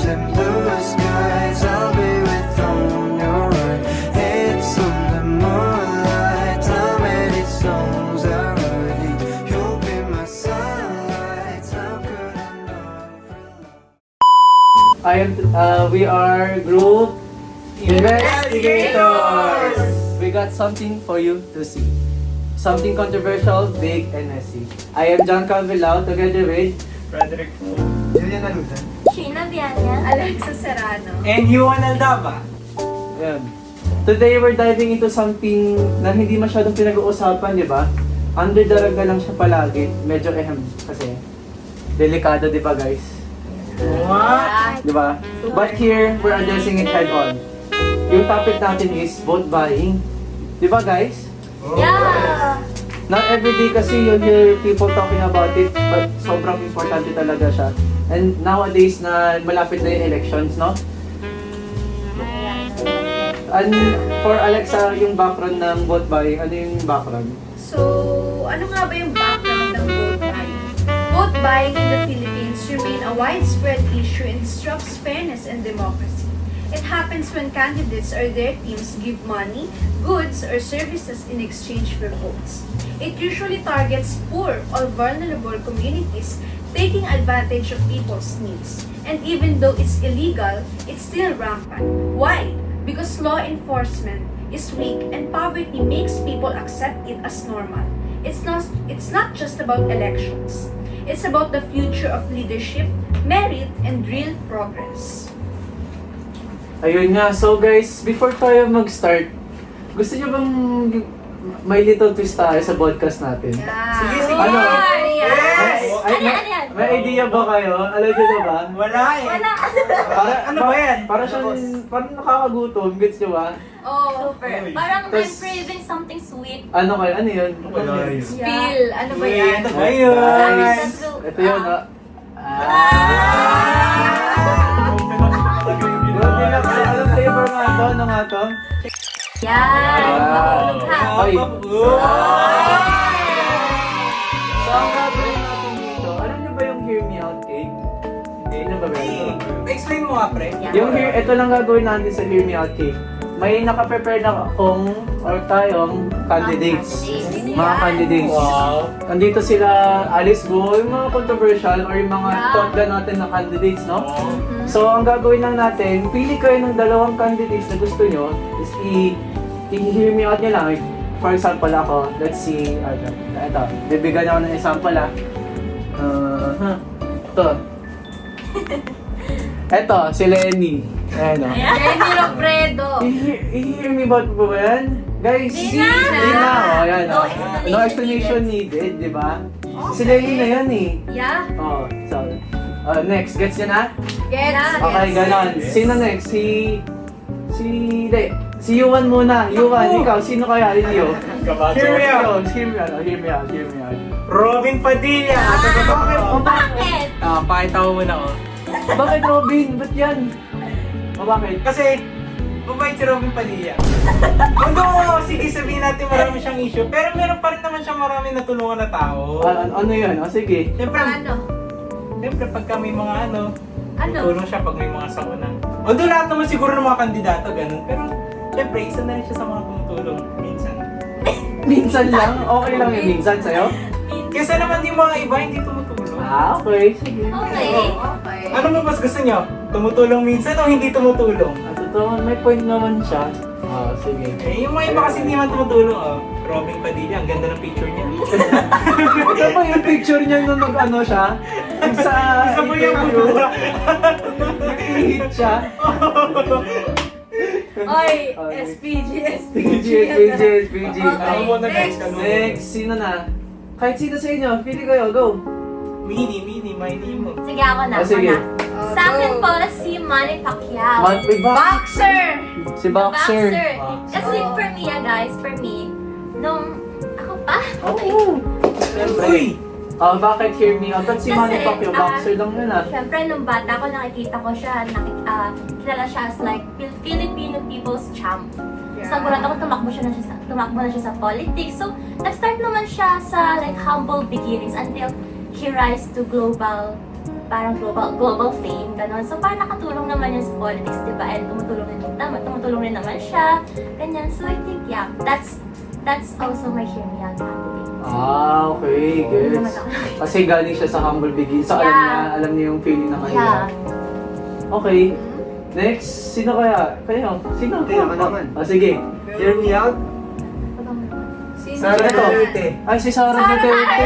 them blue skies. I'll be with on your right. It's on the moonlight. How many songs I write? You'll be my sunlight. How could I not? We are group investigators. We got something for you to see. Something controversial, big, and messy. I am John Calvilao together with Frederick Fu. Julian Aludan. Sheena Viana. Alexa Serrano. And Yuan Aldaba. Ayan. Today we're diving into something na hindi masyadong pinag-uusapan, di ba? Under the rug na lang siya palagi. Medyo kasi delikado, di ba guys? What? Di ba? But here, we're addressing it head on. Yung topic natin is vote buying. Di ba guys? Yeah! Not every day kasi you'll hear people talking about it, but sobrang importante talaga siya. And nowadays na malapit na yung elections, no? And for Alexa, yung background ng vote buying, ano yung background? So, ano nga ba yung background ng vote buying? Vote buying in the Philippines remain a widespread issue and disrupts fairness and democracy. It happens when candidates or their teams give money, goods, or services in exchange for votes. It usually targets poor or vulnerable communities, taking advantage of people's needs. And even though it's illegal, it's still rampant. Why? Because law enforcement is weak and poverty makes people accept it as normal. It's not just about elections. It's about the future of leadership, merit, and real progress. Ayun nga. So guys, before tayo mag-start, gusto niyo bang may little twist tayo sa podcast natin? Yeah. Sige. Ano? Yes! May idea ba kayo? Alam niyo na ba? Wala eh. Wala! Ano ba yan? Parang nakakagutom, gets niyo ba? Oh, Super. Parang I'm craving something sweet. Ano kayo? Ano yun? Spill. Ano ba yan? Ano ba yun? Guys, ito yun. Anong flavor nga to? Ano nga to? Yan! Mahulog ha. Ay. Wow! So, ang gagawin natin dito, alam niyo ba yung Hear Me Out cake? Hindi na ba ba? Explain mo nga, pre. Yung ito lang gagawin natin sa Hear Me Out cake. May naka-prepare na akong or tayong candidates. Mga candidates. Wow. Nandito sila, Alice Go, yung mga controversial or yung mga totga natin na candidates, no? So, ang gagawin lang natin, pili kayo ng dalawang candidates na gusto nyo, is i-hear me out nyo lang. For example ako, let's see, ito, bibigyan ako ng example ito. Ito, si Lenny. Ayan o. Lenny Robredo. I-hear me out po ba yan? Guys, Di na. Di na. O, yan o. No No explanation needed, di ba? Si Lenny na yan eh. Yeah. Oh, so, next, gets nyo na? Gets. Okay, ganon. Sino next? Si Yuan muna. Yuan, ikaw, sino kaya rin yun? Hear me out. Hear me out. Robin Padilla. Bakit? Pakita mo muna ako. Bakit Robin? Ba't yan? Bakit? Kasi, mabait si Robin Padilla. Although, sige sabihin natin marami siyang issue, pero meron pa rin naman siyang marami natulungan na tao. Ano yun? Sige. Siyempre, Paano? pagka may mga Ano? tulong siya pag may mga sakuna. Although lahat naman siguro ng mga kandidato ganun, pero siyempre, isa na rin siya sa mga tumutulong minsan. Minsan lang? Okay lang yun minsan sa'yo? Kesa naman yung mga iba hindi tumutulong. Okay. Sige. Okay. Okay. Ano mo mas gusto nyo? Tumutulong minsan o hindi tumutulong? Totoo, may point naman siya. Sige. Eh, yung mga iba kasi hindi man tumutulong, Robin Padilla, ang ganda ng picture niya. Ito ba yung picture niya nung nag-ano siya? Yung sa Isa mo yung interview, i-hit siya. Oy, Okay. SPG. PG. Ako muna guys, Next, sino na? Kahit sino sa inyo, pili kayo, go. Mini, my name mo. Sige, ako na. Sige. Ako na. Sa akin po, si Manny Pacquiao. Boxer! Si Boxer. Kasi for me, guys, nung ako pa, Oo. Siyempre. Bakit hear me out? Ba't si Manny Pacquiao? Boxer lang yun Siyempre, nung bata ko, nakikita ko siya, kilala siya as like Filipino people's champ. Yeah. So, nagulat ako, tumakbo na siya sa politics. So, nag-start naman siya sa like humble beginnings until he rise to global parang global fame, gano'n. So parang nakatulong naman yun sa politics, di ba? And tumutulong rin naman siya, ganyan. So I think, yeah, that's also my Hear Me Out candidate. Okay, Hindi naman gets. ako. Kasi galing siya sa humble beginnings. So Yeah. alam niya yung feeling na Yeah. kaya. Okay. Next, sino kaya? Kayo? Sino? Okay, ako naman. Sige. Hear me out. Sino Sara siya? Duterte. Ay, si Sara Duterte.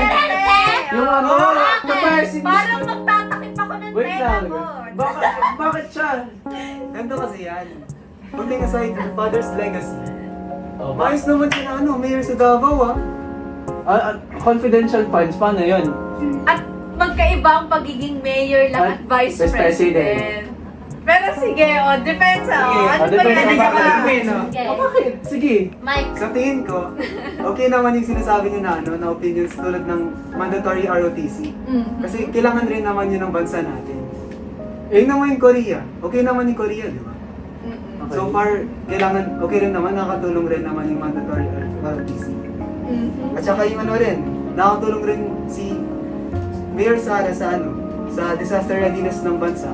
Yung ano, the president. Parang magtatakip ako ng Wait tela lang. mo. Bakit siya? Ganito kasi yan. Putting aside the father's legacy. Oh, Ayos naman siya na mayor sa Davao confidential funds, paano yun? At magkaiba ang pagiging mayor lang at vice Vice President. president. Pero sige, depensa. Sige, Ano ba depensa. yan? Hindi ka malamin, no? Sige. Bakit? Sige. Mike. Sa tingin ko, okay naman yung sinasabi niya na opinions tulad ng mandatory ROTC. Kasi kailangan rin naman yun ng bansa natin. Yung naman yung Korea. Okay naman yung Korea, di ba? Okay. So far, okay rin naman, nakatulong rin naman yung mandatory ROTC. At saka yung ano rin, nakatulong rin si Mayor Sara sa disaster readiness ng bansa.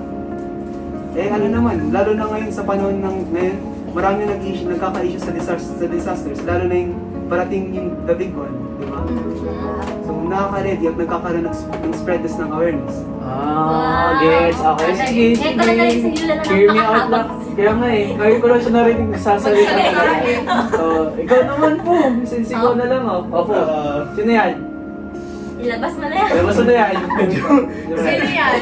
Eh ano naman, lalo na ngayon sa panahon ng ngayon, marami nagkaka-issue sa disasters, lalo na yung parating yung the big one, di ba? So nakaka-ready at nagkakaroon ng spreaders ng awareness. Gets. Okay, sige. Ngayon ko lang narinig sila na Hear me out lang. napakahaba. Kaya nga eh, ngayon ko lang siya narinig nagsasalita talaga. So, ikaw naman po, since ikaw na lang oh. Opo. Sino yan? Ilabas mo na yan. Labas mo na yan. Sino yan?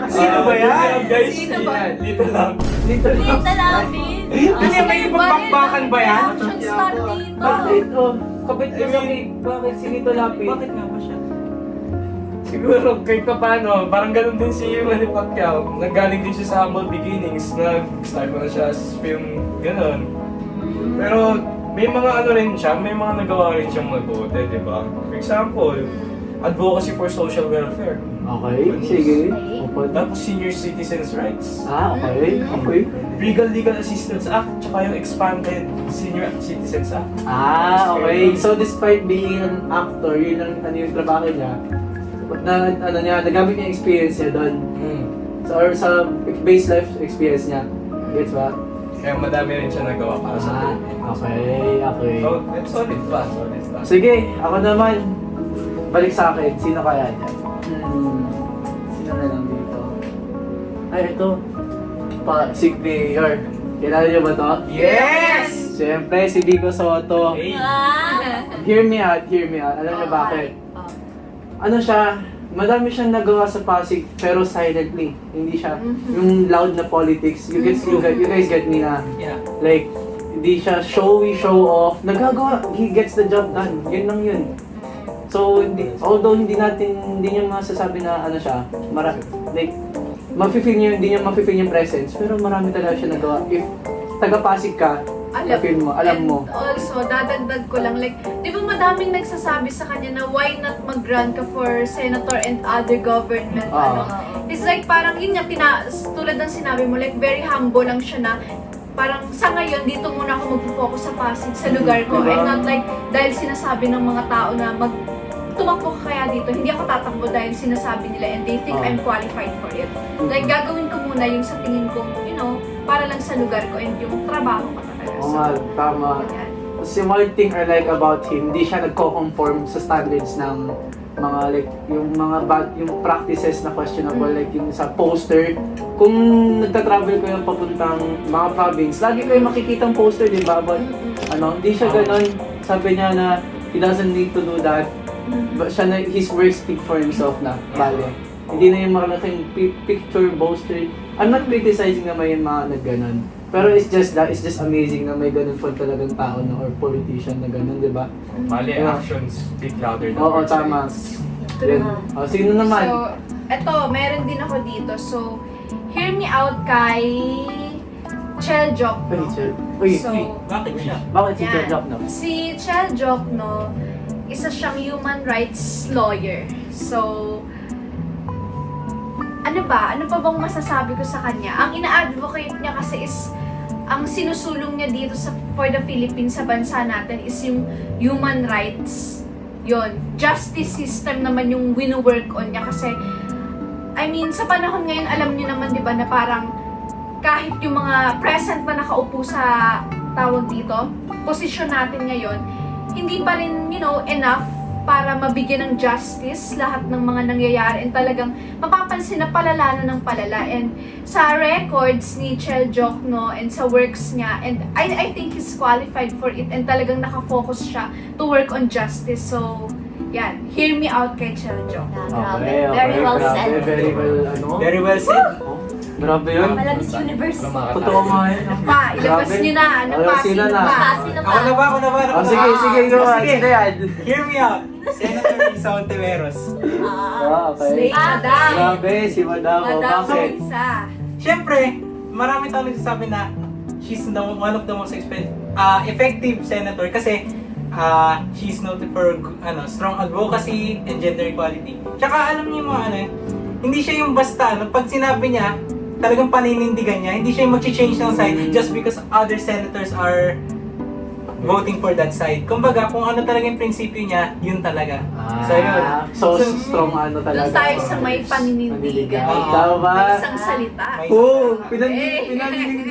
Sino ba yan? Guys, Sino ba? Dito lang. Dito lang. Dito namin. Ano may pagbakbakan ba yan? Action star dito. Bakit? Oh, kapit ka sa cake. Bakit si Nito Lapid? Bakit nga ba siya? Siguro kahit pa paano, parang ganun din si Manny Pacquiao. Nanggaling din siya sa humble beginnings. Nag-start mo na siya as film, ganun. Pero may mga ano rin siya, may mga nagawa rin siyang mabuti, di ba? For example, advocacy for social welfare. Okay, sige. Opo. Tapos senior citizens' rights. Okay. Okay. Legal Legal Assistance Act, tsaka yung expanded Senior Citizens Act. Okay. So despite being an actor, yun ang ano yung trabaho niya. Nagamit niya yung experience niya doon. Or sa base life experience niya. Gets ba? Kaya madami rin siya nagawa para sa Okay. So, solid pa, solid pa. Sige, ako naman. Balik sa akin. Sino kaya dyan? Sino na lang dito? Ay, ito. Si Mayor. Kilala niyo ba to? Yes! Siyempre, si Vico Soto. Hey. Hear me out, hear me out. Alam niyo bakit? Ano siya, madami siyang nagawa sa Pasig, pero silently. Hindi siya yung loud na politics. You guys get me na, Yeah. like, hindi siya showy, show off. Nagagawa, he gets the job done. Yun lang yun. So, although hindi niya masasabi na ano siya, like, hindi niya mafe-feel yung presence, pero marami talaga siya nagawa. If taga-Pasig ka, feel mo, alam mo. And also, dadagdag ko lang, like, di ba madaming nagsasabi sa kanya na why not mag-run ka for senator and other government, It's like, parang yun nga, tulad ng sinabi mo, like, very humble lang siya na, parang sa ngayon, dito muna ako mag-focus sa Pasig, sa lugar ko, Diba? and not like, dahil sinasabi ng mga tao na tumakbo ka kaya dito, hindi ako tatakbo dahil sinasabi nila and they think I'm qualified for it. Like, gagawin ko muna yung sa tingin ko, para lang sa lugar ko and yung trabaho ko talaga. Oo nga, tama. yan. Tapos yung one thing I like about him, hindi siya nagko-conform sa standards ng mga like yung mga yung practices na questionable, like yung sa poster. Kung nagta-travel kayo papuntang mga province, lagi kayo makikitang poster, di ba? But hindi siya ganon. Sabi niya na he doesn't need to do that. But his words speak for himself na, bale. Hindi na yung malaking picture poster. I'm not criticizing na may mga nagganon. Pero it's just amazing na may ganun po talagang tao na or politician na ganun, di ba? Mali, Yeah. actions speak louder than Oo, words. tama. Yan. Sino naman? So, eto, meron din ako dito. So, hear me out kay Chel Jokno. Uy, So, Bakit siya? bakit si yan. Chel Jock, no? Si Chel Jokno, isa siyang human rights lawyer. So, ano pa bang masasabi ko sa kanya? Ang ina-advocate niya kasi is, ang sinusulong niya dito for the Philippines, sa bansa natin, is yung human rights. Yon, justice system naman yung wino-work on niya kasi I mean, sa panahon ngayon, alam niyo naman, di ba, na parang kahit yung mga present na nakaupo sa tawag dito, posisyon natin ngayon, hindi pa rin, enough para mabigyan ng justice lahat ng mga nangyayari, and talagang mapapansin na palala na ng palala. And sa records ni Chel Jokno and sa works niya, and I think he's qualified for it, and talagang nakafocus siya to work on justice. So, yan. Hear me out kay Chel Jokno. Grabe. Okay, Very well grabe, said. very well, Very well said. Grabe yun. Wala Miss Universe. Totoo nga yun. Pa, ilabas Grabe. niyo na. Ano Wala, pa? sino Sino na? pa? Sino Ako na ba? Oh, sige, go on. Sige yan. Hear me out. Senator Risa Ontiveros. Ah, okay. Slay Madam. Grabe, si Madam. O, Madam bakit? Risa. Siyempre, marami tao nagsasabi na she's one of the most effective senator kasi she's noted for strong advocacy and gender equality. Tsaka alam niyo yung mga hindi siya yung basta, pag sinabi niya, talagang paninindigan niya, hindi siya yung mag-change ng side just because other senators are voting for that side. Kumbaga, kung ano talaga yung prinsipyo niya, yun talaga. So, yun. So, strong talaga. Doon tayo sa may paninindigan. Tama. May isang salita. Oo, Eh. pinaninindigan.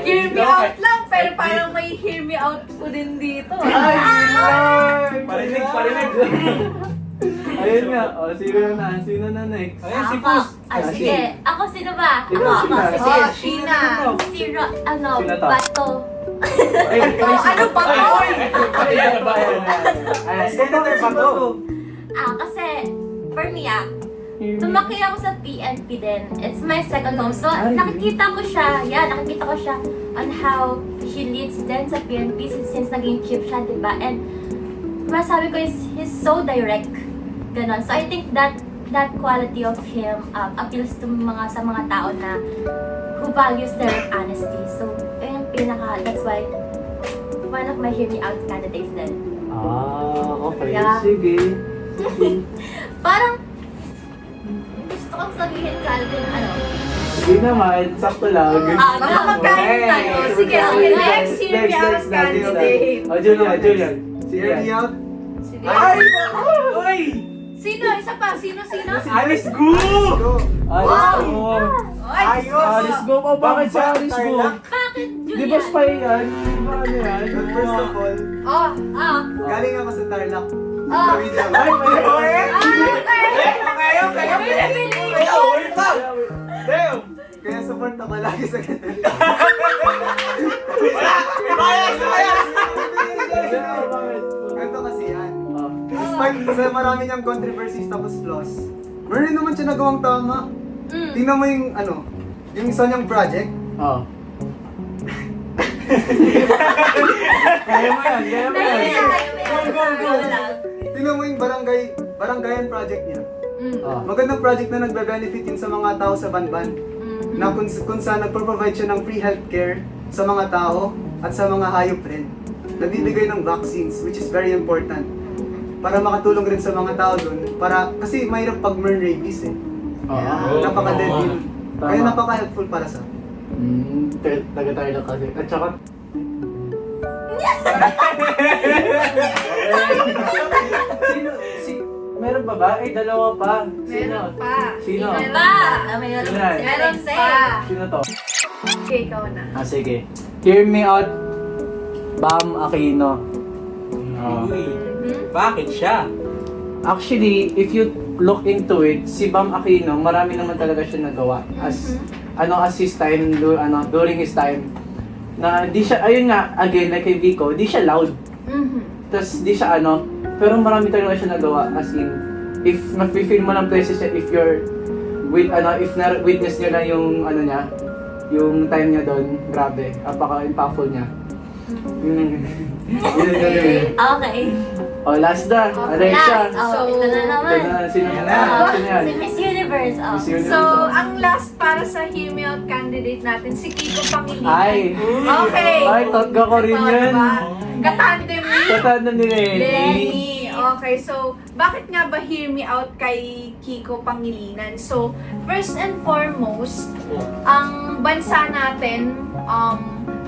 Hear me out lang, pero parang may hear me out po din dito. Ay, Lord! Parinig. Ayun nga. O, sino na next? Ayan, si Ako. Pus. Sige. Ako, sino ba? Sino? Ako. Sino? Oh, Sheena. Si Sino to? Bato. Ay, Oh, ano ba to? Ay, ano ba yan? Ay, Senator Bato. Kasi, for me lumaki ako sa PNP din. It's my second home. So, Ay. nakikita ko siya on how he leads din sa PNP since naging chief siya, diba? And, masabi ko is, he's so direct. Ganon. So, I think that quality of him appeals to sa mga tao na who values their honesty. So, yun yung that's why, one of my hear me out candidates din. Okay. Yeah. Sige. Parang, gusto kong sabihin Calvin, Sige naman, sakto lang. Baka magkain tayo. Sige, okay. Next hear me out candidate. O, Julian. Sige. Hear me out. Sige. Ay! Uy! Sino? Isa pa. Sino? Alice Gu! Go! Alis go! Ay, Alis go! Oh, bakit si Alis go? Bakit, Julian? Di ba spy yan? Di ba ano yan? But first of all, Oh. galing ako sa Tarlac. Oh. Tawid lang. Ay, may Kayo! Wait up! Damn! Kaya support ako lagi sa ganun. Ganito kasi yan. Despite sa marami niyang controversies tapos flaws, meron rin naman siya nagawang tama. Tingnan mo yung yung isa niyang project. Oh. Kaya mo yan. Tingnan mo yung barangayan project niya. Oh. Magandang project na nagbe-benefit yun sa mga tao sa Banban. Na kung saan nagpo-provide siya ng free healthcare sa mga tao at sa mga hayop rin. Nagbibigay ng vaccines, which is very important. Para makatulong rin sa mga tao dun. Kasi mahirap pag-burn rabies eh. Napaka-deadly. Tama. Kaya napaka-helpful para sa akin. Taga tayo lang kasi. At saka... Meron pa ba? Ay, dalawa pa. Meron pa. Sino? Meron pa. Sino yan? Meron pa. Sino to? Okay, ikaw na. Sige. Hear me out, Bam Aquino. Uy, bakit siya? Actually, if you look into it, si Bam Aquino, marami naman talaga siya nagawa. As his time, during his time. Na di siya, ayun nga, again, like kay Vico, di siya loud. Tapos di siya pero marami talaga siya nagawa. As in, if na-feel mo ng places siya, if you're if na-witness nyo lang yung niya, yung time niya doon, grabe, apaka-impactful niya. Yun. Okay. Oh, last na. Alexia. So, ito na naman. Sino yan? Si Miss Universe. Miss Universe. So, ang last para sa hear me out candidate natin, si Kiko Pangilinan. Ay! Okay. Ay, totga ko rin Ito, yan. diba? Katandem ni Katanda ni Lenny. Lenny. Okay, so, bakit nga ba hear me out kay Kiko Pangilinan? So, first and foremost, ang bansa natin,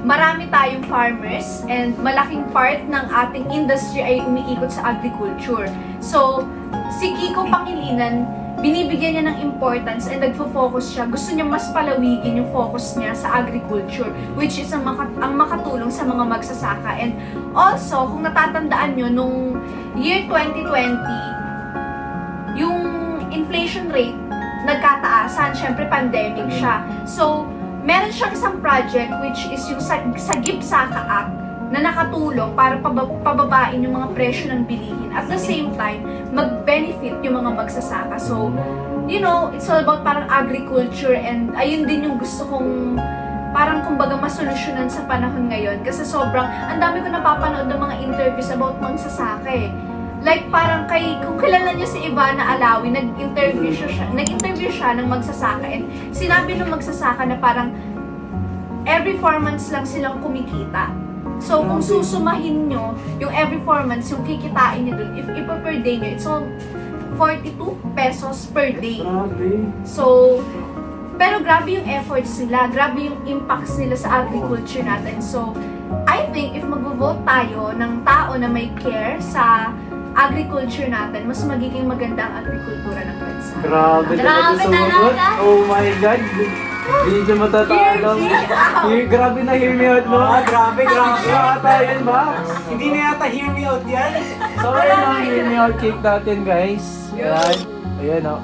marami tayong farmers and malaking part ng ating industry ay umiikot sa agriculture. So, si Kiko Pangilinan, binibigyan niya ng importance and nagfo-focus siya. Gusto niya mas palawigin yung focus niya sa agriculture, which is ang makatulong sa mga magsasaka. And also, kung natatandaan nyo, nung year 2020, yung inflation rate nagkataasan. Syempre, pandemic siya. So, meron siyang isang project which is yung Sagip Saka Act na nakatulong para pababain yung mga presyo ng bilihin. At the same time, mag-benefit yung mga magsasaka. So, you know, it's all about parang agriculture and ayun din yung gusto kong parang kumbaga masolusyonan sa panahon ngayon. Kasi sobrang, ang dami ko napapanood ng mga interviews about magsasaka eh. Like parang kung kilala niyo si Ivana Alawi, nag-interview siya ng magsasaka and sinabi ng magsasaka na parang every 4 months lang silang kumikita. So kung susumahin nyo yung every 4 months, yung kikitain niyo dun, if per day nyo, it's all 42 pesos per day. Grabe. So, pero grabe yung efforts nila, grabe yung impacts nila sa agriculture natin. So, I think if mag-vote tayo ng tao na may care sa agriculture natin, mas magiging maganda ang agrikultura ng bansa. Grabe talaga sumagot. Oh my God. Hindi siya matatalo. Grabe na hear me out, no? Grabe. Yata yan, Max. Hindi na yata hear me out yan. So, ayun ang hear me out cake natin, guys. Ayan. Ayan, oh.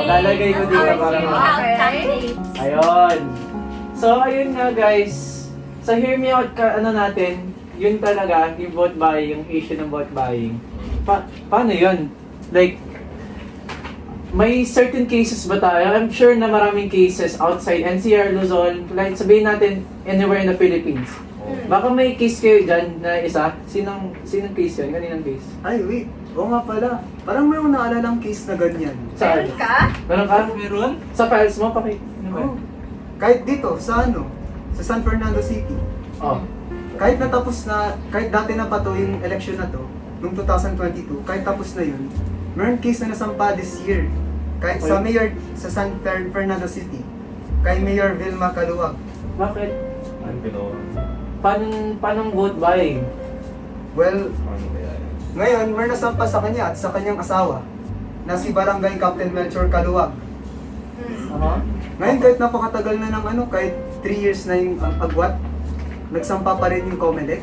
Lalagay ko dito para Ayun. So, ayun nga, guys. Sa hear me out natin, yun talaga, yung vote buying, yung issue ng vote buying. Paano yun? Like, may certain cases ba tayo? I'm sure na maraming cases outside NCR, Luzon, like sabihin natin anywhere in the Philippines. Baka may case kayo dyan na isa? Sinong case yun? Kaninang case? Ay, wait. Oo nga pala. Parang may naalalang case na ganyan. Saan? Meron ka? Meron ka? Meron? Sa files mo? Ano ba? Oh. Kahit dito, sa San Fernando City. Oh. Kahit dati na pa to yung election na to, noong 2022, kahit tapos na yun, meron case na nasampa this year. Kahit sa mayor sa San Fernando City, kay Mayor Vilma Caluwag. Bakit? Ano ginawa? Paano vote buying? Well, Ano kaya yun? ngayon, meron nasampa sa kanya at sa kanyang asawa, na si Barangay Captain Melchor Caluwag. Ngayon, kahit napakatagal na ng kahit 3 years na yung agwat, nagsampa pa rin yung COMELEC.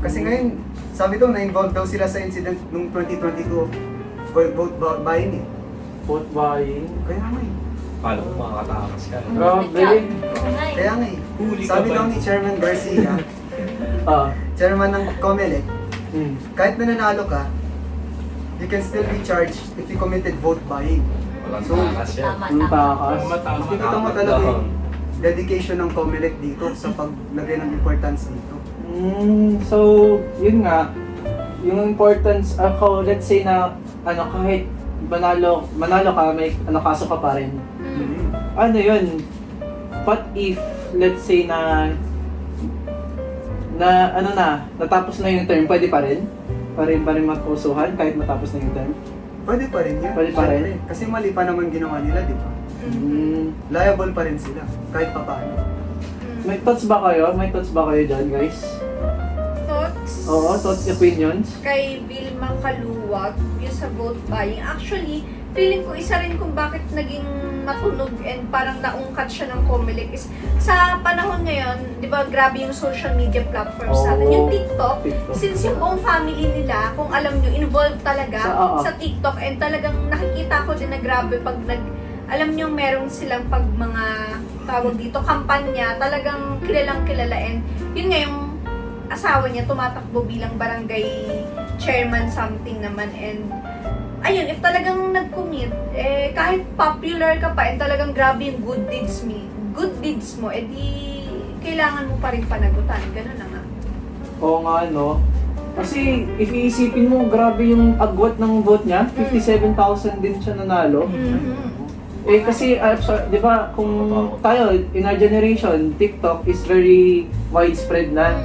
Kasi ngayon, sabi daw, na-involved daw sila sa incident noong 2022 vote buying eh. Vote buying? Kaya nga eh. Paano kung makakatakas ka? Grabe. Kaya nga eh. Huli ka Sabi ba? daw ni Chairman Garcia, chairman ng COMELEC, kahit nananalo ka, you can still be charged if you committed vote buying. Walang So, takas yan. Yung takas. Makikita mo talaga yung dedication ng COMELEC dito sa paglagay ng importance dito. So, yun nga, yung importance, let's say na, kahit manalo ka, may kaso ka pa rin. Ano yun? What if, let's say natapos na yung term, pwede pa rin? Pa rin magpusuhan kahit matapos na yung term? Pwede pa rin yan. Pwede pa rin? Siyempre. Kasi mali pa naman ginawa nila, di ba? Liable pa rin sila, kahit pa paano. May thoughts ba kayo dyan, guys? Thoughts? Oo, thoughts, opinions? Kay Vilma Caluwag, yung sa vote buying. Actually, feeling ko isa rin kung bakit naging matunog and parang naungkat siya ng COMELEC is sa panahon ngayon, di ba grabe yung social media platforms natin. Yung TikTok, since yung buong family nila, kung alam nyo, involved talaga sa TikTok and talagang nakikita ko din na grabe pag alam nyo, meron silang pag mga tawag dito, kampanya, talagang kilalang kilala and yun nga yung asawa niya tumatakbo bilang barangay chairman something naman and ayun, if talagang nag-commit, kahit popular ka pa and talagang grabe yung good deeds mo, di kailangan mo pa rin panagutan. Ganun na nga. Oo nga, no? Kasi, if iisipin mo, grabe yung agwat ng vote niya, 57,000 din siya nanalo. Kasi, di ba, kung tayo, in our generation, TikTok is very widespread na.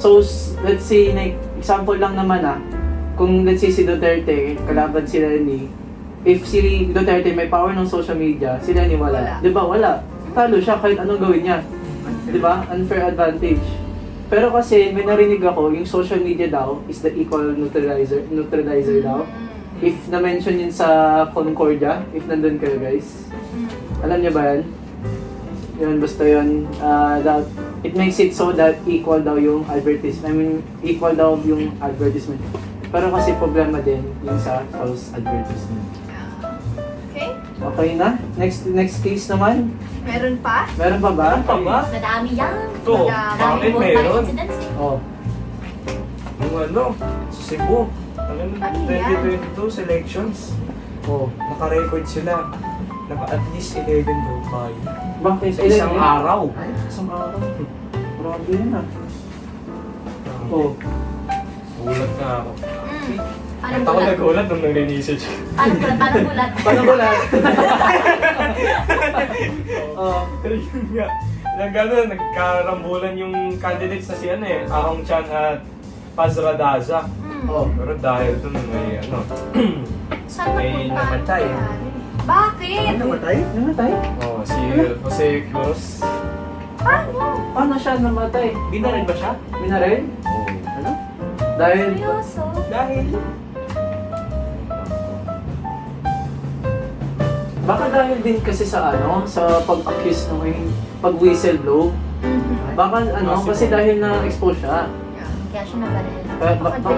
So, let's say, example lang naman kung let's say si Duterte, kalaban sila ni, if si Duterte may power ng social media, sila ni wala. Di ba? Wala. Talo siya kahit anong gawin niya. Di ba? Unfair advantage. Pero kasi may narinig ako, yung social media daw is the equal neutralizer daw. If na-mention yun sa Concordia, if nandun kayo guys. Alam niyo ba yan? Yun, basta yun. It makes it so that equal daw yung advertisement. I mean, equal daw yung advertisement. Pero kasi problema din yung sa false advertisement. Okay? Okay na? Next case naman. Meron pa? Meron pa ba? Meron pa ba? Madami yan. Ito, bakit vote buying meron? incidents eh. Oh. Yung ano, sa Cebu. Ano, Ano yan? 2022 selections. Oh. Naka-record sila. Naka at least 11 vote buy. Bakit? Sa isang araw. Isang araw. Grabe yun ah. Oh. Gulat na ako. Paano At ako gulat? nagulat nung nag-research. Paano gulat? Paano gulat? Paano ko lang? Oh. Yun nga. Nagkarambulan yung candidates na si ano eh, Ahong Chan at Paz Radaza. Oh. Pero dahil dun may ano, Saan may napunta? namatay. Bakit? Namatay? Namatay? Oh, si Jose Cruz. Paano siya namatay? Binaril ba siya? Minaril? Oh. Ano? Dahil... Seryoso? Dahil... Baka dahil din kasi sa ano, sa pag-accuse ng pag-whistle blow. Baka ano, kasi dahil na-expose siya. Kaya siya nabaril. Delikado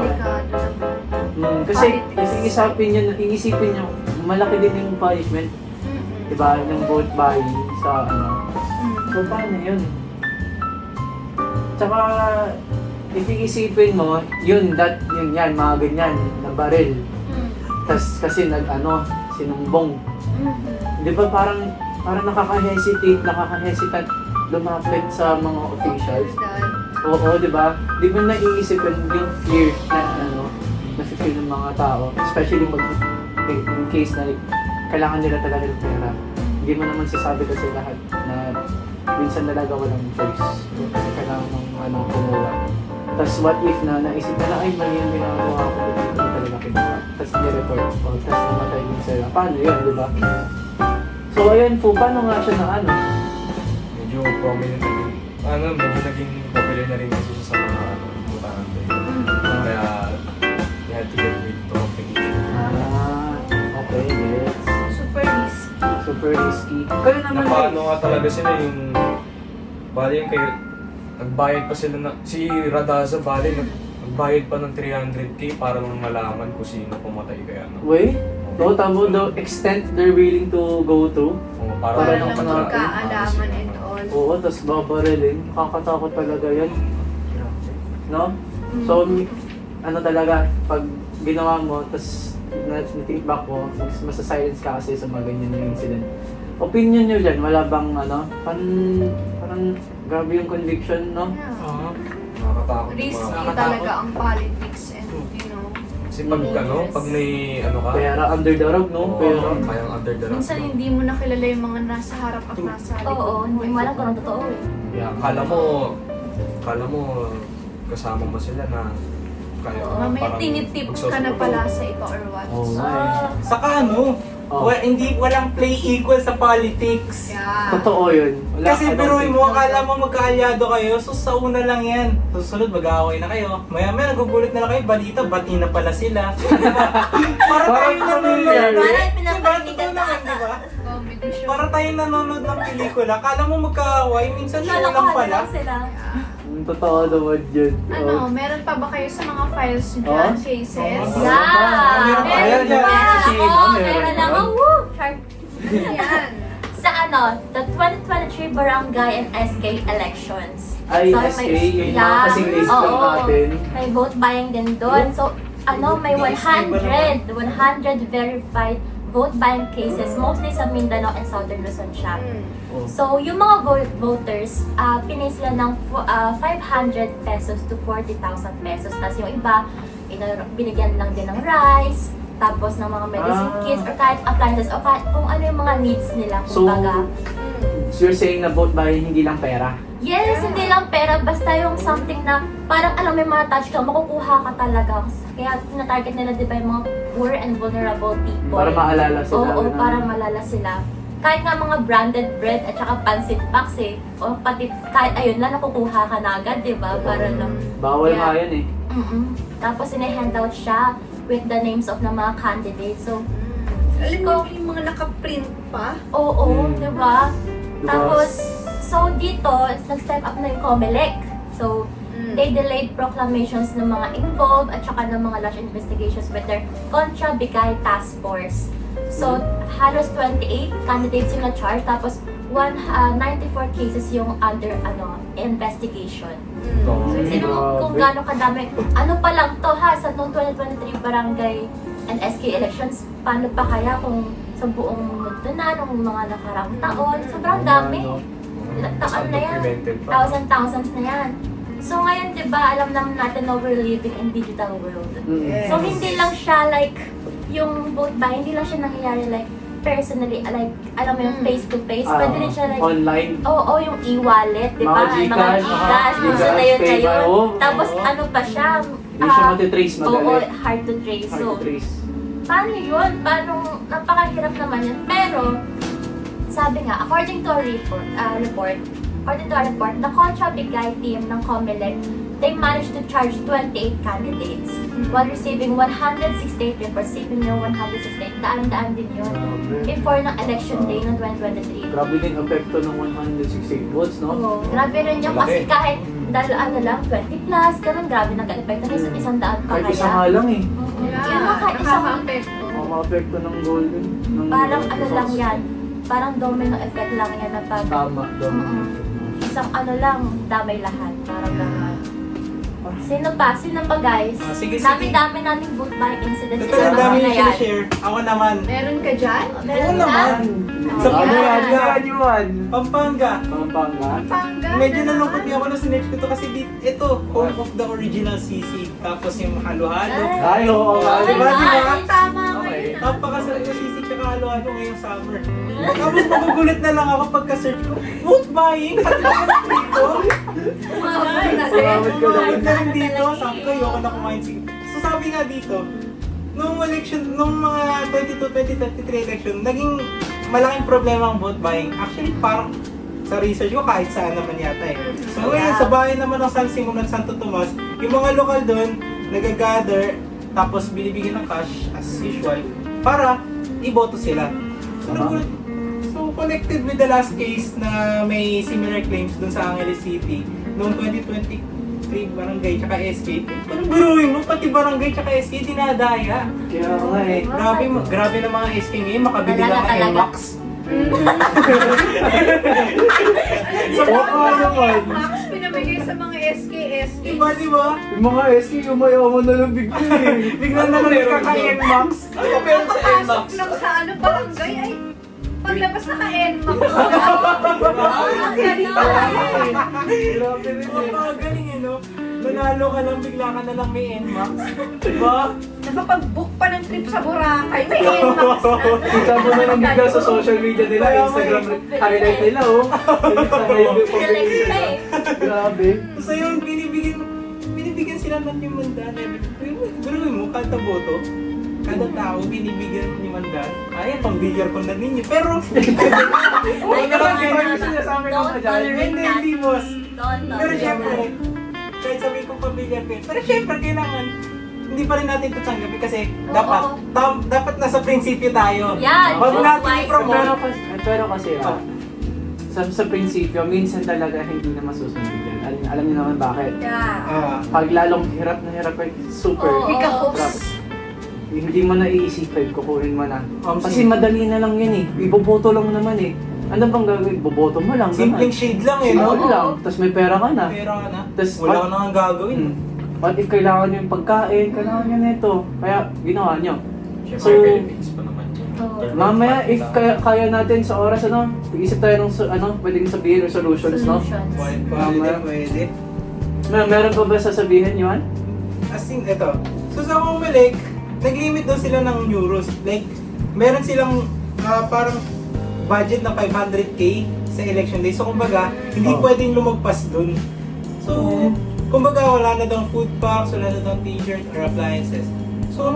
naman. Kasi Politics. iisipin niyo, malaki din yung punishment. Diba? Ng vote buying sa ano. So paano yun? Tsaka, if iisipin mo, yun yan, mga ganyan, na baril. Tas kasi sinumbong. Di ba parang nakaka-hesitant lumapit sa mga officials. Oo, di ba? Di ba naiisip yung fear na na-feel ng mga tao, especially in case na kailangan nila talaga ng pera. Hindi mo naman sasabi kasi lahat na minsan talaga walang choice. Kasi kailangan ng kumuha. Tapos what if na naisip na ay mali yung ginagawa ko, hindi ko talaga kinuha. Tapos ni-report ko, tapos namatay din sila. Paano yun, di ba? So ayun po, paano nga siya na Medyo prominent na din. Medyo naging popular na rin kasi siya sa mga butante. Kaya, they had to get rid of competition. Okay, gets. Super risky. Super risky. Kaya naman Napaano nga talaga sila yung... Bali yung kay... Nagbayad pa sila na... Si Radaza, bali nagbayad pa ng 300k para lang malaman kung sino pumatay kaya. Wait, tamo the extent they're willing to go to. Para Para lang lang mga- magkaalaman and all. Oo, tapos babarilin. Nakakatakot talaga yan. No? So, ano talaga, pag ginawa mo, tapos na-think back mo, masa-silence ka kasi sa mga ganyan yung incident. Opinion nyo dyan, wala bang parang grabe yung conviction, no? Yeah. Oo. Nakakatakot. Risky Nakakatakot. talaga ang politics and Kasi pag may ano ka... Pera under the rug, no? Pera. Kayang under the rug. minsan hindi mo na kilala yung mga nasa harap at nasa likod. Oo, hindi mo alam kung anong totoo eh. Yeah. Kala mo kasama mo sila na kaya Mamaya parang tinitip ka na magsusupport. pala sa iba or what. Oo nga eh. Saka Oh. walang play equal sa politics. Yeah. Totoo yun. Wala Kasi ka biruin daw- mo, akala mo magkaalyado kayo, so sa una lang yan. Susunod, mag-aaway na kayo. Maya-maya, nagugulit na lang kayo, balita, bati na pala sila. Para tayo nanonood. familiar. Parang pinaparinig Diba? ka Totoo naman, ata. diba? Comedy show. Para tayo nanonood ng pelikula, akala mo magkaaway, minsan show lang Nalokohan pala. lang sila. Totoo naman yun. Ano, meron pa ba kayo sa mga files nyo dyan, Oh? cases? Yeah! Meron pa yan, yan. pa! Si Shane, Oo, meron meron lang. yan. Woo! Sharp. Yan. Sa the 2023 Barangay and SK elections. Ay, So, SK, may- yun yung mga kasing list lang oo. natin. May vote buying din doon. So, may 100 verified vote buying cases, mostly sa Mindanao and Southern Luzon siya. Oh. So, yung mga voters, pinay sila ng 500 pesos to 40,000 pesos. Tapos yung iba, binigyan lang din ng rice, tapos ng mga medicine kits, or kahit appliances, o kahit kung ano yung mga needs nila, So, kumbaga. So you're saying na vote buying hindi lang pera? Yes, hindi lang pera, basta yung something na parang alam may mga touch ka, makukuha ka talaga. Kaya tinatarget nila, di ba, yung mga poor and vulnerable people. Para maalala sila. Oo, na- para malala sila. kahit nga mga branded bread at saka pancit packs o pati kahit ayun lang nakukuha ka na agad, di ba? Para lang. Bawal Yeah. nga yan eh. Tapos ine-handout siya with the names of the mga candidates. So, Alam mo, yung mga nakaprint pa. oo, Mm. di ba? Diba? Tapos, so dito, nag-step up na yung COMELEC. So, they delayed proclamations ng mga involved at saka ng mga launch investigations with their Contra Bigay Task Force. So, halos 28 candidates yung na-charge, tapos 94 cases yung under investigation. So, sino kung gaano kadami, ano pa lang to ha, sa noong 2023 barangay and SK elections, paano pa kaya kung sa buong mundo na, nung mga nakarang taon, sobrang dami. Taon na yan, thousands na yan. So ngayon, di ba, alam naman natin na we're living in digital world. Yes. So hindi lang siya like, yung vote by, hindi lang siya nangyayari like personally, like, alam mo yung face to face, pwede rin siya like, Online. oo, yung e-wallet, di ba? Mga Mga Gcash, Gcash, Gcash, gusto na yun PayPal, ngayon. oo. Tapos ano pa siya, Hindi siya matitrace oo, madali. hard to trace. Hard So, to trace. paano yun? Paano, napakahirap naman yun. Pero, sabi nga, according to a report, the Contra Bigay team ng COMELEC, they managed to charge 28 candidates while receiving 168 reports. Sipin nyo, 168, daan-daan din yun. Before ng election day ng 2023. Grabe din epekto ng 168 votes, no? Oo, grabe rin yung kasi kahit lang, 20 plus, ganun, grabe nag-epekto kasi sa 100 pa Kahit isa nga kaya. lang eh. Yun nga, kahit isang, Nakaka-apekto. Mga ng golden. Ng parang ano results. lang yan, parang domino effect lang yan na pag Tama, isang ano lang, damay lahat, parang gano'n. Sino pa? Sino pa guys? Sige, sige. Dami-dami nating vote buying incidents. Total, ang dami na yung yan. share. Ako naman. Meron ka dyan? Meron Oo naman. na. Sa Ano Pampanga. yan? Yun. Pampanga. Pampanga. Pangga? Medyo nalungkot niya ako na sinerch ko to kasi ito, home of the original sisig. Tapos yung halo-halo. Ay, oo. Ay, Diba, diba? ay, tama Okay. ngayon. Napakasarap yung sisig tsaka halo-halo ngayong summer. Tapos magugulat na lang ako pagka-search ko, vote buying? Pati ba na dito? Umabot na Umabot ka na. Umabot na rin dito. Sabi ko, ayoko na kumain sige. So sabi nga dito, nung election, nung mga 2023 election, naging malaking problema ang vote buying. Actually, parang sa research ko, kahit saan naman yata eh. So ngayon, sa bahay naman ng San Simeon at Santo Tomas, yung mga lokal doon, nag-gather, tapos binibigyan ng cash, as usual, para iboto sila. So, so connected with the last case na may similar claims dun sa Angeles City, noong 2023 barangay tsaka SK, parang biruin mo, pati barangay tsaka SK dinadaya. Kaya nga eh. Grabe na mga SK ngayon, makabili Wala lang na ng talaga. NMAX. Oo naman. Max pinamigay sa mga SK. Diba? Yung mga SK, umayaman na lang bigla eh. Bigla na lang kaka-NMAX. Pagpasok lang sa ano barangay ay paglabas na ka-NMAX. Grabe rin eh. Napakagaling eh, no? Nanalo ka lang, bigla ka na lang may NMAX. Diba? Nakapag-book pa ng trip sa Boracay, may NMAX na. Kita mo na lang bigla sa social media nila, Instagram highlight nila oh. Grabe. So yun, binibigyan sila ng yung mandan. Biruin mo, kada boto, kada tao, binibigyan ni mandan. Ay, pang-bigger ko na ninyo. Pero, Oo naman, di ba yung sinasabi ko Don't na dyan? tolerate that. hindi boss. Don't Pero tolerate syempre, that. kahit sabihin kong pamilya ko yun. Pero syempre, kailangan, hindi pa rin natin ito tanggapin kasi Oo. dapat nasa prinsipyo tayo. Yan, Huwag just natin wise. i-promote. Pero kasi sa prinsipyo, minsan talaga hindi na masusunod yan. Alam niyo naman bakit? Yeah. Pag lalong hirap na hirap ay super. Oo. Hirap. Hindi mo na iisipin, kukunin mo na. Kasi Sige. madali na lang yan eh. Iboboto lang naman eh. Ano bang gagawin? Boboto mo lang. Simpleng shade lang eh, Simple no? lang. Tapos may pera ka na. Pera ka na. Tas Wala ka nang gagawin. What if kailangan nyo yung pagkain? Kailangan nyo nito. Kaya ginawa nyo. So, mamaya if kaya natin sa oras isip tayo ng pwedeng sabihin resolutions, no? Solutions. Pwede. Meron pa ba sasabihin yun? As in, ito. So sa Comelec, nag-limit daw sila ng euros. Like, meron silang parang budget na 500k sa election day. So kumbaga, hindi Oh. pwedeng lumagpas dun. So, kumbaga wala na daw food packs, wala na daw t-shirt or appliances. So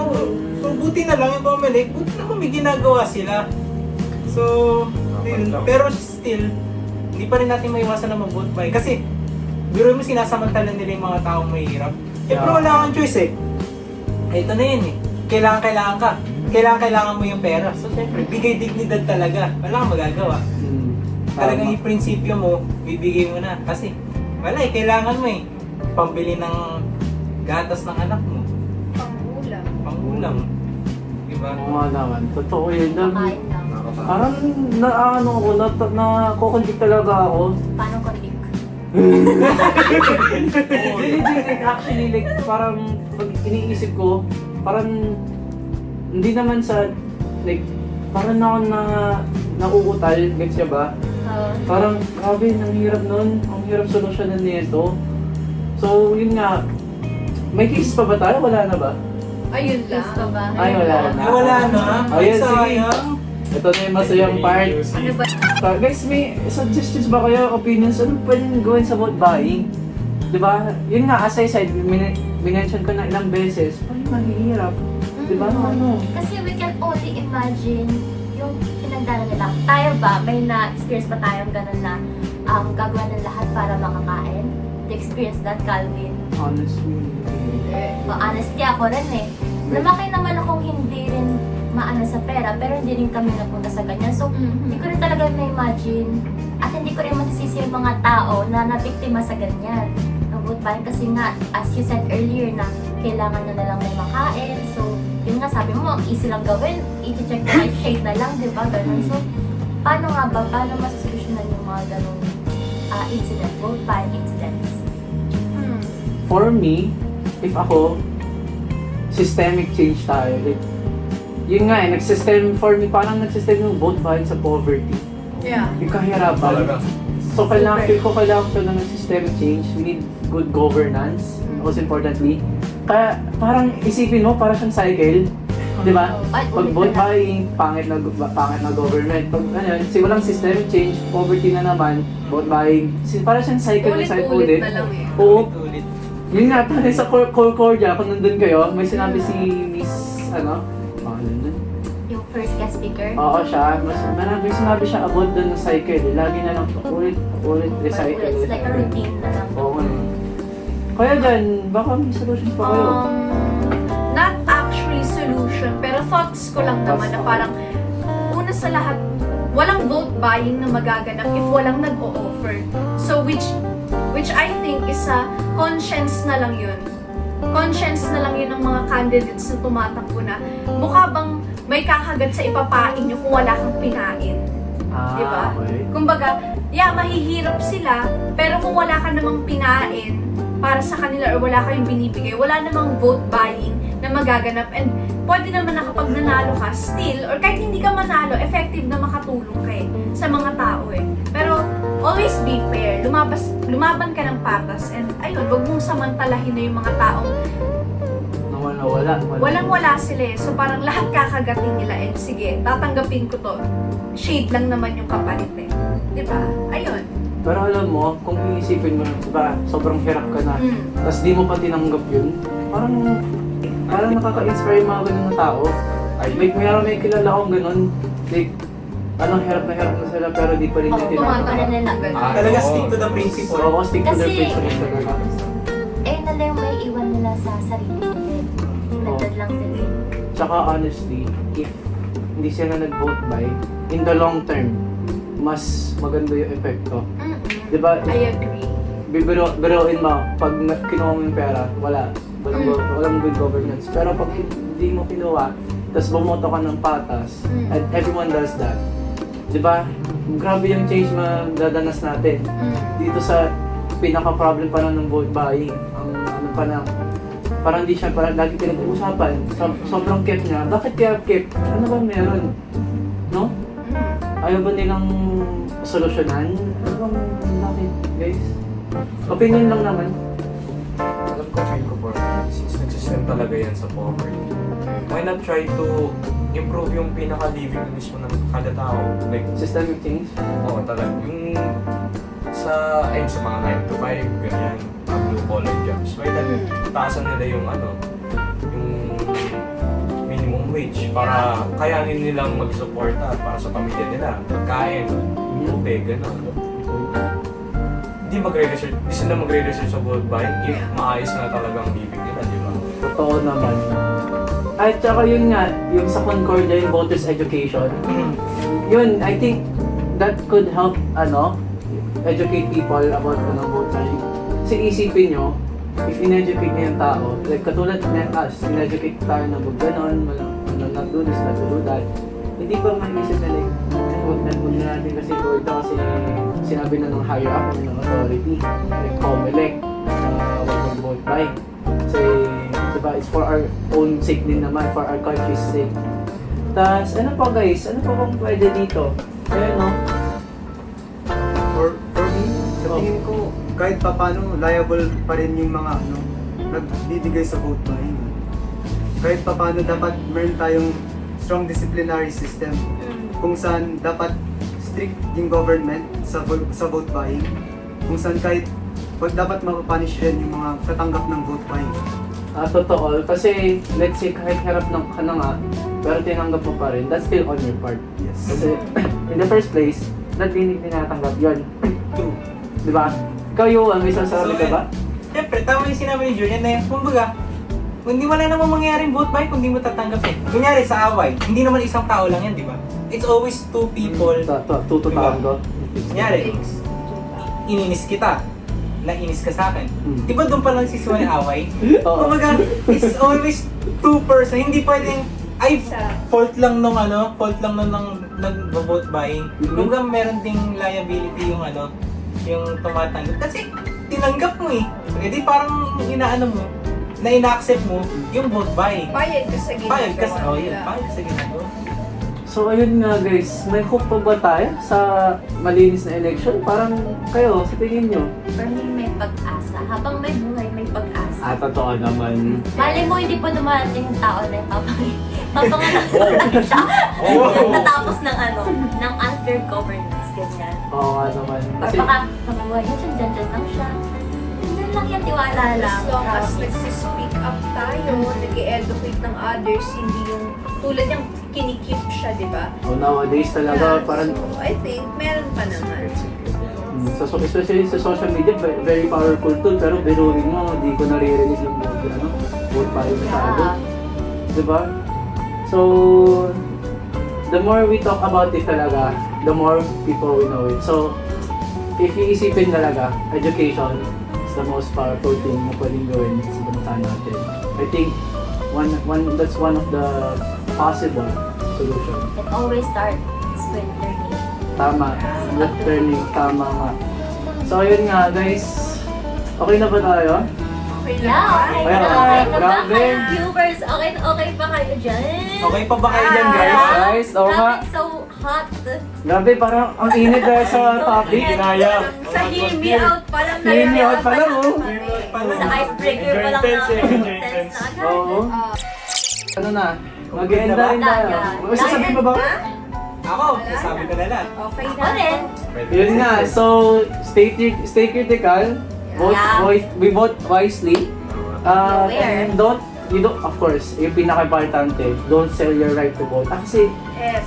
buti na lang yung Comelec, buti na kung may ginagawa sila. So, Pero still, hindi pa rin natin maiwasan na mag-vote buy. Kasi, biro mo sinasamantala nila yung mga taong mahirap. Siyempre Yeah. wala kang choice eh. Ito na yun eh. Kailangan ka. Kailangan mo yung pera. So siyempre, bigay dignidad talaga. Wala kang magagawa. Talagang yung prinsipyo mo, bibigay mo na. Kasi, wala eh, kailangan mo eh. Pambili ng gatas ng anak mo. Pangulam. Pangulam. Diba? Oo nga naman. Totoo yun. Makain lang. Parang ano ako, nakukondik talaga ako. Paano kondik? Legit, actually, like, parang pag iniisip ko, parang hindi naman sa, like, parang ako nauutal, gets siya ba? Parang, grabe, ang hirap nun, ang hirap solusyonan nito. So, yun nga, may cases pa ba tayo? Wala na ba? Ayun lang. Gusto ba? Ay, wala na. Ay, wala na. Ayun, sige. Sayang. Ito na yung masayang part. Ano ba? Guys, may suggestions ba kayo, opinions? Ano pwedeng gawin sa vote buying? Diba? Yun nga, as I said, minention ko na ilang beses, parang mahihirap. Diba? Ano? Kasi we can only imagine yung pinagdaanan nila. Tayo ba, may na-experience pa tayong ganun na gagawa ng lahat para makakain? Na-experience that, Calvin? Honestly. Honesty ako rin eh. Lumaki naman akong hindi rin maano sa pera, pero hindi rin kami napunta sa ganyan. So, hindi ko rin talaga na-imagine at hindi ko rin masisisi yung mga tao na nabiktima sa ganyan. Vote buying kasi nga, as you said earlier na kailangan na lang may makain. So, yun nga sabi mo, easy lang gawin. I-check na shade na lang, di ba? Ganun. So, paano nga ba? Paano masosolusyonan yung mga ganung incident, vote buying incidents? For me, if ako, systemic change tayo. Like, yun nga for me, parang nagsistem yung vote buying sa poverty. Yeah. Yung kahirapan. Talaga. So, kailangan ko ng systemic change. We need good governance, most importantly. Kaya, parang isipin mo, parang siyang cycle. Di ba? Pag vote buying, pangit na government. Pag walang systemic change, poverty na naman, vote buying. Parang siyang cycle na cycle Ulit-ulit ulit. na lang eh. Oo. Ulit. Yun nga, parang sa Concordia, kung nandun kayo, may sinabi si Miss, nandun? Yung first guest speaker? Oo siya, marami sinabi siya about dun ng cycle. Lagi na lang ulit, recycle. It's like a routine na lang. Oo nga. Kaya dyan, baka may solutions pa kayo. Not actually solution, pero thoughts ko lang naman na parang una sa lahat, walang vote buying na magaganap if walang nag-o-offer. So which I think is a conscience na lang yun. Conscience na lang yun ng mga candidates na tumatakbo na mukha bang may kakagat sa ipapain nyo kung wala kang pinain. Diba? Okay. Kumbaga, mahihirap sila, pero kung wala ka namang pinain para sa kanila or wala kayong binibigay, wala namang vote buying na magaganap. And pwede naman na kapag nanalo ka, still, or kahit hindi ka manalo, effective na makatulong ka sa mga tao eh. Pero always be fair. Lumaban ka ng patas. And ayun, wag mong samantalahin na yung mga taong walang-wala sila eh. So parang lahat kakagatin nila and sige, tatanggapin ko to. Shade lang naman yung kapalit eh. Diba? Ayun. Pero alam mo, kung iisipin mo, diba, sobrang hirap ka na, tapos di mo pa tinanggap yun, parang nakaka-inspire yung mga ganun na tao. Like, may kilala akong ganun, like, hirap na sila, pero di pa rin Oo, yung tumato tinanggap. rin nila. Talaga stick to the principle. Oo, stick to the Kasi- principles talaga. Na lang yung may iwan nila sa sarili nila. Nagdad lang nila. Tsaka honestly, if hindi sila nag-vote buy, in the long term, mas maganda yung epekto. Diba? I agree. Biruin mo, pag kinuha mo yung pera, walang good governance. Pero pag hindi mo kinuha, tapos bumoto ka ng patas, and everyone does that, diba? Grabe yung change na dadanas natin. Dito sa pinaka-problem pa ng vote buying, parang hindi siya lagi pinag-uusapan. Sobrang kept niya. Bakit kaya kept? Ano ba meron? No? Ayaw ba nilang solusyonan? Ano bang bakit, guys? Opinion lang naman. Alam ko, feel ko since nagsistem talaga yan sa poverty, why not try to improve yung pinaka-living mismo ng kada tao? Like, Systemic change. talaga. Yung sa mga 9 to 5, ganyan, blue-collar jobs. Why not taasan nila yung yung minimum wage? wage para kayanin nilang mag-suporta para sa pamilya nila. Pagkain, tubig, gano'n. Hindi sila magre-research sa vote buying if maayos na talagang ibig nila, di ba? Totoo naman. At saka yun nga, yung sa Concordia, yung voters education, yun, I think that could help, educate people about vote buying. Kasi isipin nyo, if in-educate niya yung tao, like katulad ng us, in-educate tayo na huwag ganon, not do this, not do that, hindi ba maisip na like, huwag na natin kasi ito kasi sinabi na ng higher up, ng authority, like COMELEC, huwag mag-vote buy. Kasi, diba, it's for our own sake din naman, for our country's sake. Tas, ano pa guys, ano pa bang pwede dito? Ayun, no? For me, sa tingin ko, kahit papano, liable pa rin yung mga nagbibigay sa vote buying. Kahit papano, dapat meron tayong strong disciplinary system kung saan dapat strict yung government sa vote buying. Kung saan kahit dapat mapapunish rin yung mga tatanggap ng vote buying. Totoo. Kasi, let's say, kahit harap ng ka na nga, pero tinanggap mo pa rin, that's still on your part. Yes. Kasi, in the first place, that hindi tinatanggap yun. True. Di ba? Ikaw yung may sasabi ka ba? Siyempre, tama yung sinabi ni Julian na yun. Kumbaga, hindi wala namang mangyayaring vote buy kung di mo tatanggapin. Kunyari sa away, hindi naman isang tao lang yan, di ba? It's always two people. Tututaan ko. Kunyari, ininis kita. Nainis ka sa akin. Di ba doon pa lang sisiwa ng away? Oo. Kumbaga, it's always two person. Hindi pwedeng, ay, fault lang nung nag-vote buying. Kumbaga, meron ding liability yung yung tumatanggap. Kasi, tinanggap mo eh. Di parang inaano mo, na ina-accept mo yung vote buying. Bayad ka sa ginagawa Bayad ka sa, nila. bayad sa ginagawa. So ayun nga guys, may hope pa ba tayo sa malinis na election? Parang kayo, sa tingin nyo? For me, may pag-asa. Habang may buhay, may pag-asa. Totoo naman. Mali mo, hindi pa dumarating yung tao na yung papanganak siya. Natapos ng ng unfair governance, ganyan. Oo nga naman. Or Kasi, baka mabuhay yun, dyan lang siya. Dyan lang yan, tiwala lang. As long as Promise. nag-speak up tayo, nag-educate ng others, hindi yung tulad yung kinikip siya, di ba? nowadays talaga, parang, So, I think, meron pa naman. especially sa social media, very powerful tool, pero biruin mo, di ko naririnig yung vote buying masyado. Diba? So, the more we talk about it talaga, the more people will know it. So, if iisipin talaga, education is the most powerful thing na pwedeng gawin sa bansa natin. I think that's one of the possible solution. It always starts with learning. Tama. Not learning. Tama nga. So, ayun nga guys. Okay na ba tayo? Okay Yeah, okay Ayun, na. Okay na ba grabe. kayo, viewers? Okay pa kayo dyan? Okay pa ba kayo dyan, guys? Guys, oo nga. Grabe, so hot. Grabe, parang ang init dahil sa topic. Kinaya. Sa Himi out pa lang na Himi out pa lang, oh. Sa icebreaker pa lang Intense eh, na. medyo intense. na agad. Oo. Ano na? Mag-end na ba? rin tayo. May sasabihin pa ba? Ako, sasabi ko na lang. Okay Ako rin. Yun nga. So, stay critical. We vote wisely. Aware. And you don't, of course, yung pinaka-importante, don't sell your right to vote. Kasi, Yes.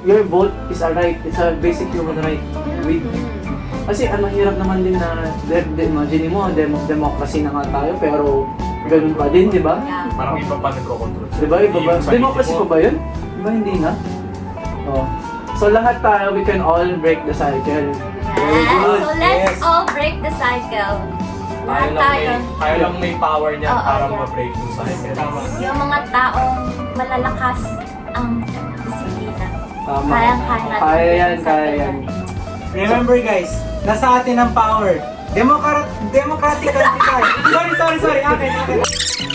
your vote is a right. It's a basic human right. Kasi hirap naman din na, imagine mo, democracy na nga tayo, pero ganun pa din, di ba? Yeah. Parang iba pa nagko-control. Di ba? Iba ba? Democracy pa ba yun? Di ba hindi na? Oh. So lahat tayo, we can all break the cycle. Very Yes. good. So let's Yes. all break the cycle. Lahat tayo. Tayo lang may power niya Oo, para yeah. ma-break yung cycle. Tama. Yung mga taong malalakas ang disiplina. Tama. Kayang-kaya natin. Kaya yan, i-break the kaya cycle yan. Remember guys, nasa atin ang power. Democratic country tayo. Sorry. Akin.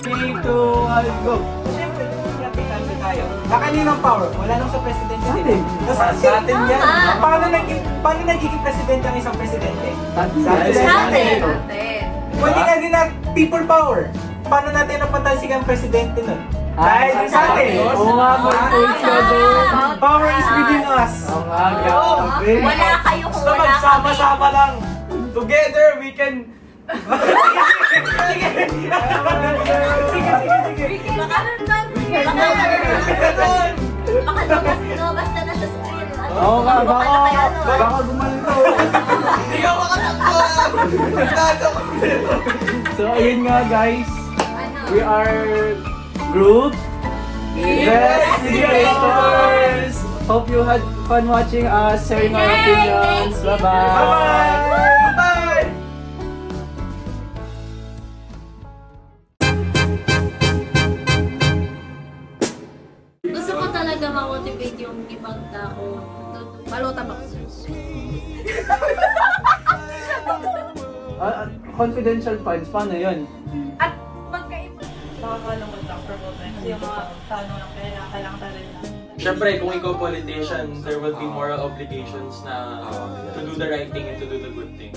3, 2, 1, go! Siyempre, democratic country tayo. Kaninong power? Wala nang sa presidente. Sa din. atin. Sa atin yan. Tama. Paano nagiging presidente ang isang presidente? Sa Sa atin. Natin. Pwede nga din na people power. Paano natin napatalsik ang presidente nun? Dahil sa atin. Oo nga, may points ka doon. Power is within us. Oo nga, Oo. grabe. Wala kayo kung Basta wala kami. magsama-sama lang. Together, we can... Sige. Baka Baka lumabas na sa screen. Oo nga, Baka na kaya ano. baka gumalito. Hindi ka makatakbo! So ayun nga guys, Ano? we are group investigators. Hope you had fun watching us, sharing our Yay! opinions. Thank you. Bye-bye! Bye! Gusto ko talaga ma-motivate yung ibang tao. Balota box. Confidential funds, paano yun? At magkaiba. Makakalungkot lang for moment. Kasi yung mga tanong lang kailangan talaga. Siyempre, kung ikaw politician, there will be moral obligations na to do the right thing and to do the good thing.